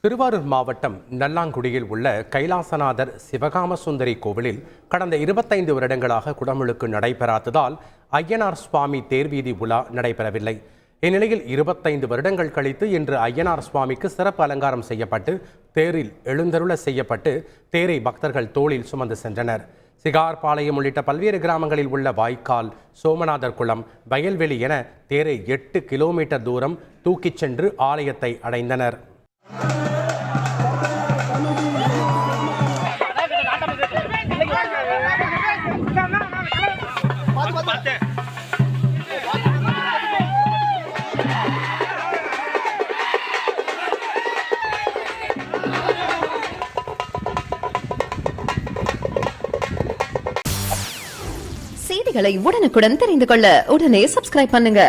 திருவாரூர் மாவட்டம் நல்லாங்குடியில் உள்ள கைலாசநாதர் சிவகாம சுந்தரி கோவிலில் கடந்த 25 வருடங்களாக குடமுழுக்கு நடைபெறாததால் ஐயனார் சுவாமி தேர்வீதி உலா நடைபெறவில்லை. இந்நிலையில் 25 வருடங்கள் கழித்து இன்று ஐயனார் சுவாமிக்கு சிறப்பு அலங்காரம் செய்யப்பட்டு தேரில் எழுந்தருள செய்யப்பட்டு தேரை பக்தர்கள் தோளில் சுமந்து சென்றனர். சிகார்பாளையம் உள்ளிட்ட பல்வேறு கிராமங்களில் உள்ள வாய்க்கால், சோமநாதர் குளம், வயல்வெளி என தேரை 8 கிலோமீட்டர் தூரம் தூக்கிச் சென்று ஆலயத்தை அடைந்தனர். செய்திகளை உடனுக்குடன் தெரிந்து கொள்ள உடனே சப்ஸ்கிரைப் பண்ணுங்க.